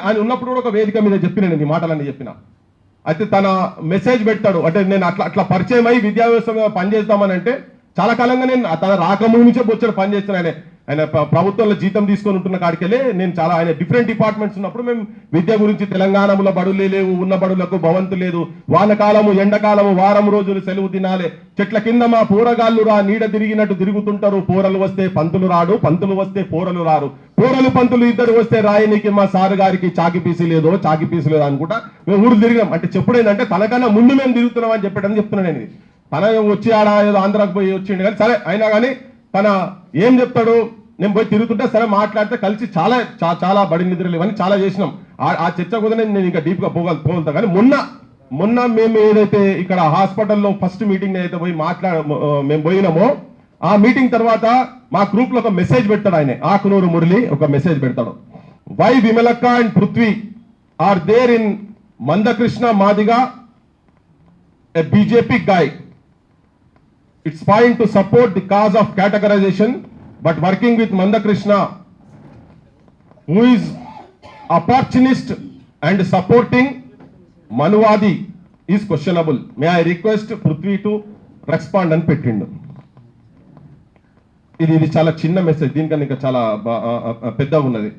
ఆయన ఉన్నప్పుడు కూడా ఒక వేదిక మీద చెప్పిన నేను ఈ మాటలన్నీ చెప్పిన. అయితే తన మెసేజ్ పెడతాడు, అంటే నేను అట్లా పరిచయం అయ్యి విద్యా వ్యవస్థ మీద పనిచేస్తామని అంటే చాలా కాలంగా నేను తన రాకముందు నుంచే బొచ్చాడు పనిచేస్తాను. ఆయన ప్రభుత్వంలో జీతం తీసుకొని ఉంటున్న కాడికెళ్ళి నేను చాలా ఆయన డిఫరెంట్ డిపార్ట్మెంట్స్ ఉన్నప్పుడు మేము విద్య గురించి తెలంగాణలో బడులే లేవు, ఉన్న బడులకు భవంతు లేదు, వానకాలము ఎండకాలము వారం రోజులు సెలవు తినాలే, చెట్ల కింద మా పూరగాళ్ళు రా నీడ తిరిగినట్టు తిరుగుతుంటారు, పోరలు వస్తే పంతులు రాడు, పంతులు వస్తే పోరలు రారు, పోరలు పంతులు ఇద్దరు వస్తే రాయనికి మా సారు గారికి చాకి పీసి లేదో అనుకుంటా మేము ఊరు తిరిగాం. అంటే చెప్పుడు ఏంటంటే తనకన్నా ముందు మేము తిరుగుతున్నాం అని చెప్పాడని చెప్తున్నాను నేను. తన వచ్చి ఆడ ఏదో ఆంధ్రాకు పోయి వచ్చిండు కానీ సరే అయినా కానీ తన ఏం చెప్తాడు, నేను పోయి తిరుగుతుంటే సరే మాట్లాడితే కలిసి చాలా బడి నిద్రలు ఇవన్నీ చాలా చేసినాం. ఆ చర్చ కూడా నేను ఇంకా డీప్గా పోగలుగుతా. కానీ మొన్న మేము ఏదైతే ఇక్కడ హాస్పిటల్లో ఫస్ట్ మీటింగ్ ఏదైతే పోయి మేము పోయినామో ఆ మీటింగ్ తర్వాత మా గ్రూప్ లో ఒక మెసేజ్ పెడతాడు ఆయన, ఆకునూరు మురళి ఒక మెసేజ్ పెడతాడు. Why Vimalakka and Prithvi are there in Mandakrishna Madiga a BJP guy. It's fine to support the cause of categorization, but working with Mandakrishna, who is opportunist and supporting Manuwadi, is questionable. May I request Prithvi to respond and pettindu. ఇది చాలా చిన్న message, దీనికన్నా ఇంకా చాలా పెద్దగా ఉన్నది.